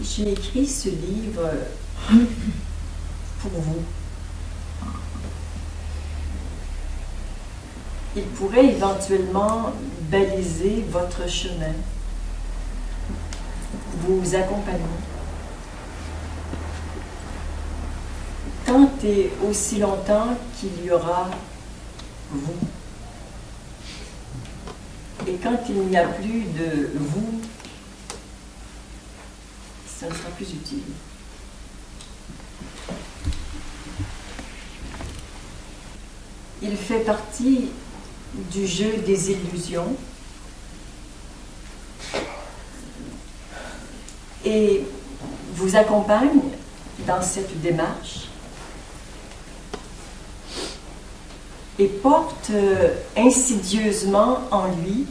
J'ai écrit ce livre pour vous. Il pourrait éventuellement baliser votre chemin, vous accompagner. Tant et aussi longtemps qu'il y aura vous. Et quand il n'y a plus de vous, ça ne sera plus utile. Il fait partie du jeu des illusions et vous accompagne dans cette démarche et porte insidieusement en lui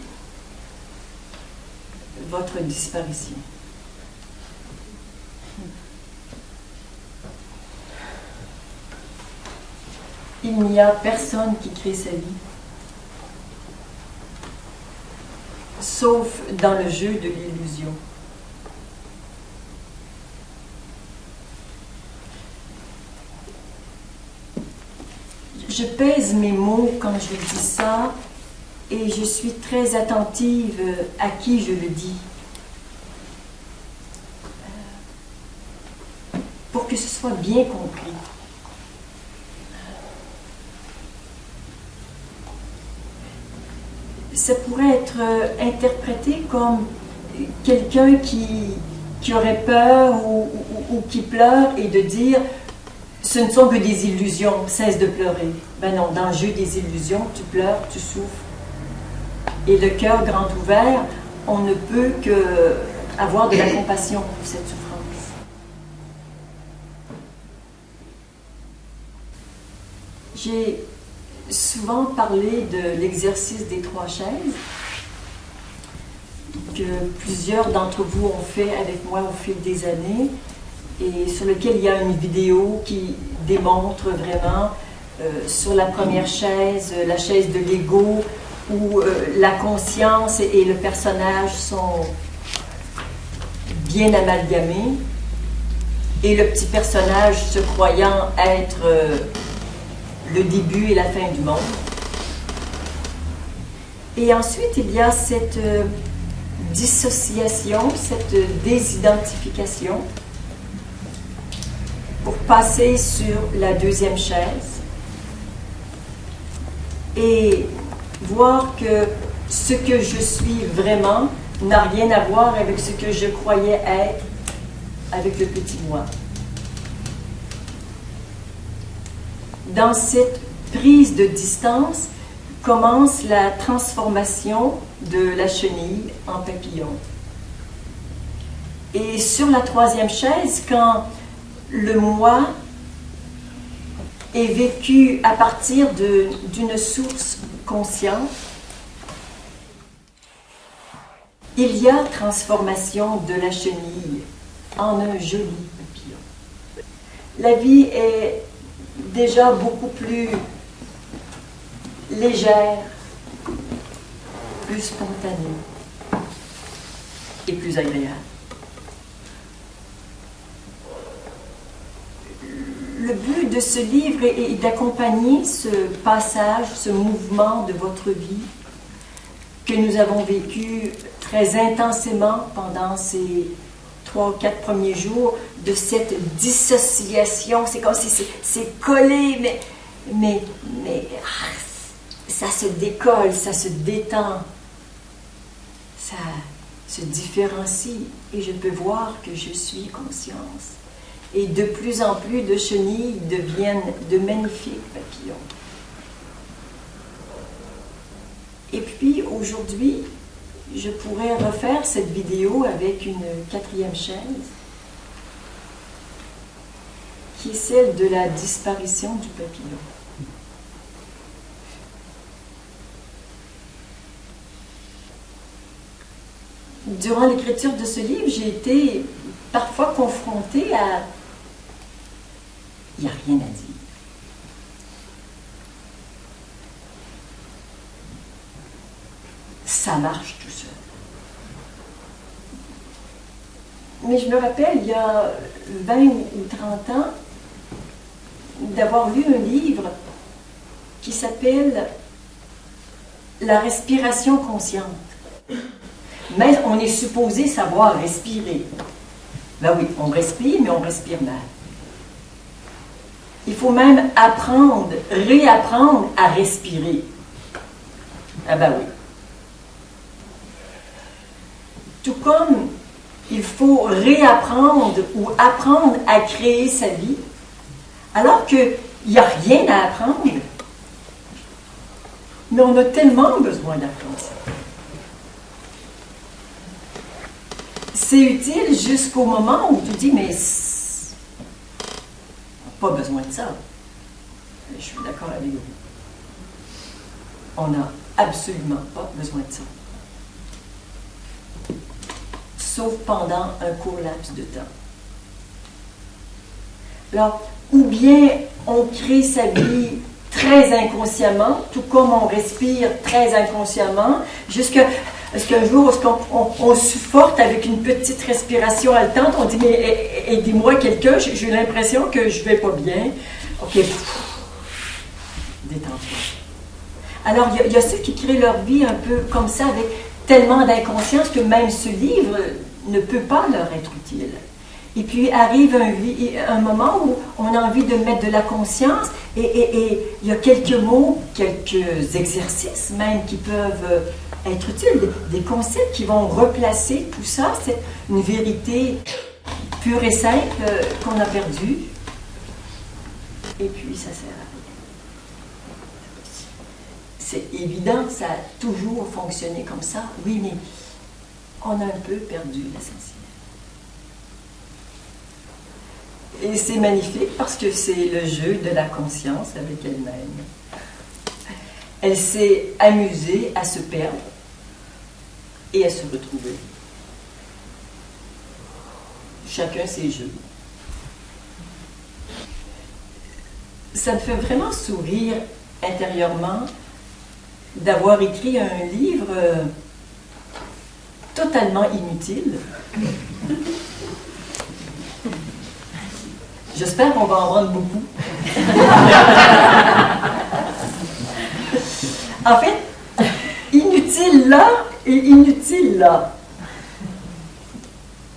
votre disparition. Il n'y a personne qui crée sa vie, sauf dans le jeu de l'illusion. Je pèse mes mots quand je dis ça et je suis très attentive à qui je le dis. Pour que ce soit bien compris. Ça pourrait être interprété comme quelqu'un qui aurait peur ou qui pleure et de dire « ce ne sont que des illusions, cesse de pleurer ». Ben non, dans le jeu des illusions, tu pleures, tu souffres. Et le cœur grand ouvert, on ne peut que avoir de la compassion pour cette souffrance. J'ai souvent parlé de l'exercice des 3 chaises que plusieurs d'entre vous ont fait avec moi au fil des années et sur lequel il y a une vidéo qui démontre vraiment sur la première chaise, la chaise de l'ego, où la conscience et le personnage sont bien amalgamés et le petit personnage se croyant être le début et la fin du monde. Et ensuite, il y a cette dissociation, cette désidentification pour passer sur la deuxième chaise et voir que ce que je suis vraiment n'a rien à voir avec ce que je croyais être avec le petit moi. Dans cette prise de distance commence la transformation de la chenille en papillon. Et sur la 3e chaise, quand le moi est vécu à partir d'une source consciente, il y a transformation de la chenille en un joli papillon. La vie est déjà beaucoup plus légère, plus spontanée et plus agréable. Le but de ce livre est d'accompagner ce passage, ce mouvement de votre vie que nous avons vécu très intensément pendant ces 3 ou 4 premiers jours, de cette dissociation. C'est comme si c'est collé, mais ça se décolle, ça se détend, ça se différencie et je peux voir que je suis conscience. Et de plus en plus de chenilles deviennent de magnifiques papillons. Et puis aujourd'hui, je pourrais refaire cette vidéo avec une 4e chaise, qui est celle de la disparition du papillon. Durant l'écriture de ce livre, j'ai été parfois confrontée à « il n'y a rien à dire ». Ça marche tout seul. Mais je me rappelle, il y a 20 ou 30 ans, d'avoir lu un livre qui s'appelle La respiration consciente. Mais on est supposé savoir respirer. Ben oui, on respire, mais on respire mal. Il faut même apprendre, réapprendre à respirer. Ah ben oui. Tout comme il faut réapprendre ou apprendre à créer sa vie, alors qu'il n'y a rien à apprendre. Mais on a tellement besoin d'apprendre ça. C'est utile jusqu'au moment où tu dis, mais pas besoin de ça. Je suis d'accord avec vous. On n'a absolument pas besoin de ça. Sauf pendant un court laps de temps. Alors, ou bien on crée sa vie très inconsciemment, tout comme on respire très inconsciemment, jusqu'à ce qu'un jour, on supporte avec une petite respiration haletante, on dit, mais aidez-moi quelqu'un, j'ai l'impression que je ne vais pas bien. OK, détends-toi. Alors, il y a ceux qui créent leur vie un peu comme ça, avec tellement d'inconscience que même ce livre ne peut pas leur être utile. Et puis arrive un moment où on a envie de mettre de la conscience et il y a quelques mots, quelques exercices même qui peuvent être utiles, des concepts qui vont replacer tout ça. C'est une vérité pure et simple qu'on a perdue. Et puis ça sert à rien. C'est évident que ça a toujours fonctionné comme ça, oui, mais on a un peu perdu l'essentiel. Et c'est magnifique parce que c'est le jeu de la conscience avec elle-même. Elle s'est amusée à se perdre et à se retrouver. Chacun ses jeux. Ça me fait vraiment sourire intérieurement d'avoir écrit un livre totalement inutile. J'espère qu'on va en vendre beaucoup. En fait, inutile là et inutile là.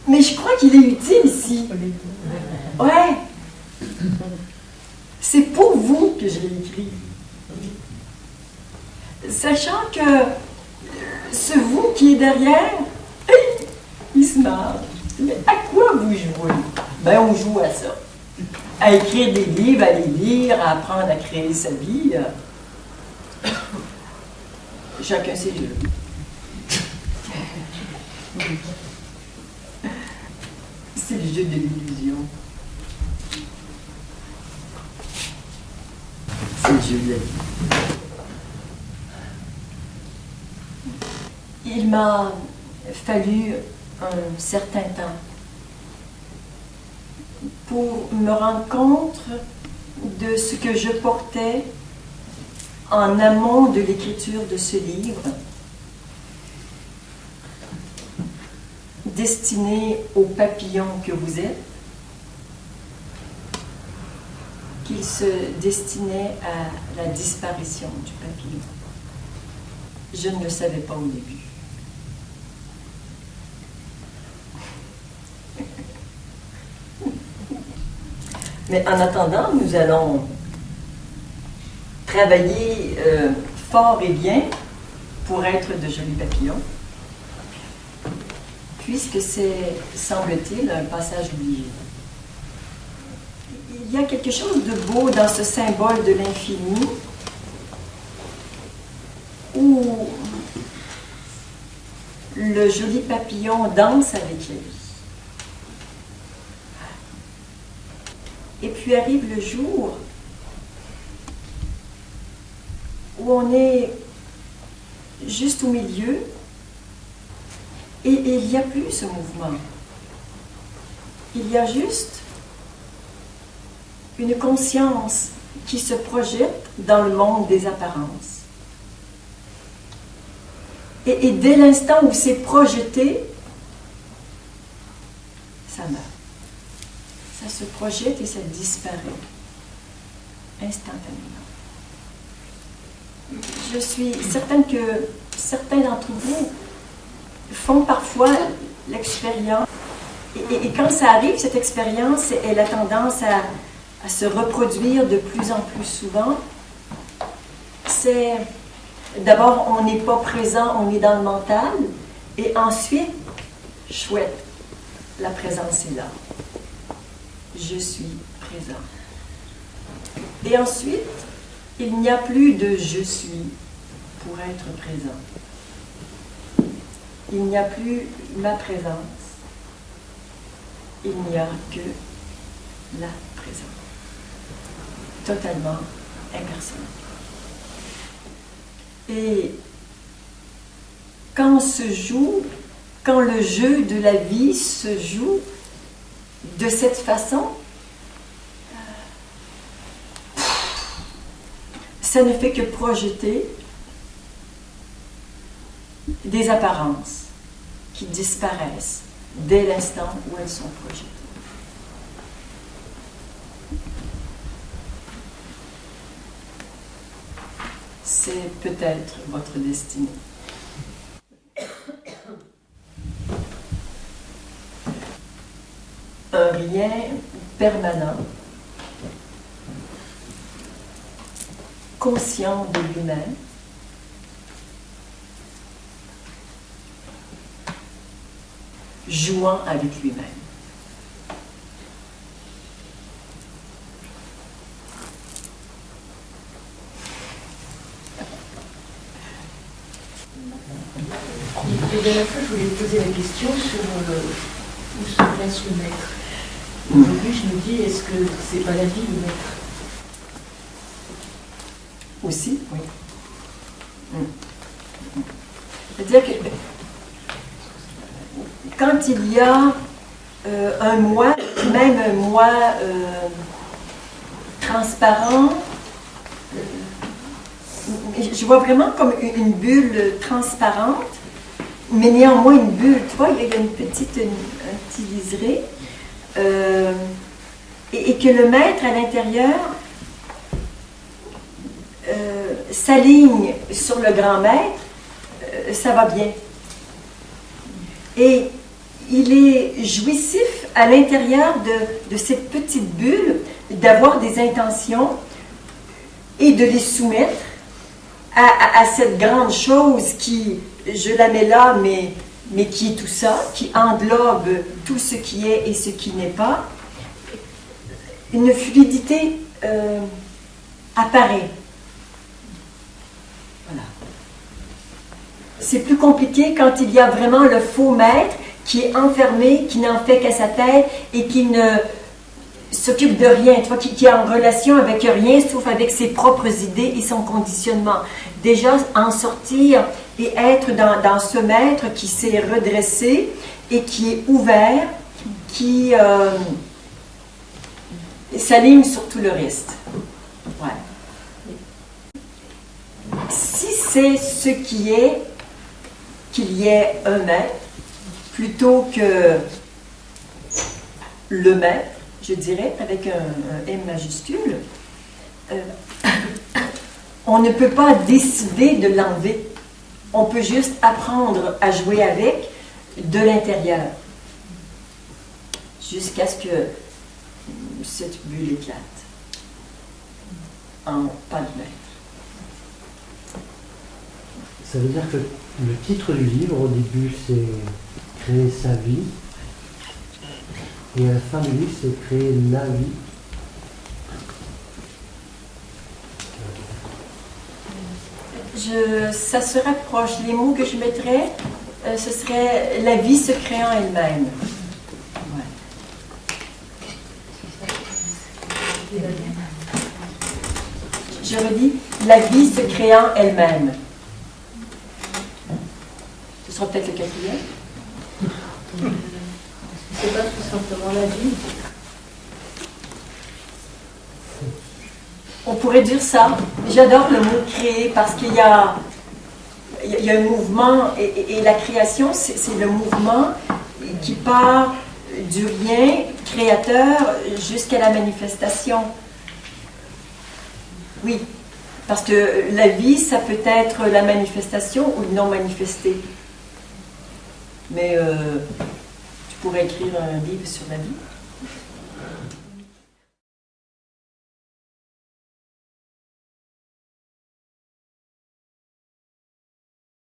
Mais je crois qu'il est utile ici. Ouais. C'est pour vous que je l'ai écrit. Sachant que ce vous qui est derrière, il se marre. Mais à quoi vous jouez? Ben, on joue à ça. À écrire des livres, à les lire, à apprendre à créer sa vie. Chacun ses jeux. C'est le jeu de l'illusion. C'est le jeu de la vie. Il m'a fallu un certain temps pour me rendre compte de ce que je portais en amont de l'écriture de ce livre, destiné au papillon que vous êtes, qu'il se destinait à la disparition du papillon. Je ne le savais pas au début. Mais en attendant, nous allons travailler fort et bien pour être de jolis papillons, puisque c'est, semble-t-il, un passage obligé. Il y a quelque chose de beau dans ce symbole de l'infini, où le joli papillon danse avec la vie. Et puis arrive le jour où on est juste au milieu et il n'y a plus ce mouvement. Il y a juste une conscience qui se projette dans le monde des apparences. Et dès l'instant où c'est projeté, ça meurt. Ça se projette et ça disparaît instantanément. Je suis certaine que certains d'entre vous font parfois l'expérience. Et quand ça arrive, cette expérience, elle a tendance à se reproduire de plus en plus souvent. C'est d'abord, on n'est pas présent, on est dans le mental. Et ensuite, chouette, la présence est là. Je suis présent. Et ensuite, il n'y a plus de je suis pour être présent. Il n'y a plus ma présence. Il n'y a que la présence. Totalement impersonnel. Et quand on se joue, quand le jeu de la vie se joue de cette façon, ça ne fait que projeter des apparences qui disparaissent dès l'instant où elles sont projetées. C'est peut-être votre destinée. Un rien permanent, conscient de lui-même, jouant avec lui-même. La dernière fois, je voulais vous poser la question sur où se place le maître. Aujourd'hui, je me dis, est-ce que c'est pas la vie le maître? Aussi, oui. C'est-à-dire que quand il y a un moi, même un moi transparent, je vois vraiment comme une bulle transparente, mais néanmoins une bulle. Tu vois, il y a un petit liseré, et que le maître à l'intérieur s'aligne sur le grand maître, ça va bien. Et il est jouissif à l'intérieur de cette petite bulle d'avoir des intentions et de les soumettre à cette grande chose qui, je la mets là, mais qui est tout ça, qui englobe tout ce qui est et ce qui n'est pas. Une fluidité apparaît. Voilà. C'est plus compliqué quand il y a vraiment le faux maître qui est enfermé, qui n'en fait qu'à sa tête et qui ne s'occupe de rien, tu vois, qui est en relation avec rien, sauf avec ses propres idées et son conditionnement. Déjà, en sortir et être dans ce maître qui s'est redressé et qui est ouvert, qui s'aligne sur tout le reste. Ouais. Si c'est ce qui est, qu'il y ait un maître, plutôt que le maître, je dirais, avec un M majuscule, on ne peut pas décider de l'enlever. On peut juste apprendre à jouer avec de l'intérieur, jusqu'à ce que cette bulle éclate en pas de maître. Ça veut dire que le titre du livre, au début, c'est Créer sa vie. Et à la fin du livre, c'est Créer la vie. Ça se rapproche. Les mots que je mettrais, ce serait la vie se créant elle-même. Ouais. Je redis, la vie se créant elle-même. Ce sera peut-être le quatrième. C'est pas tout simplement la vie. On pourrait dire ça. J'adore le mot créer parce qu'il y a un mouvement et la création, c'est le mouvement qui part du rien créateur jusqu'à la manifestation. Oui, parce que la vie, ça peut être la manifestation ou le non manifesté. Mais tu pourrais écrire un livre sur la vie.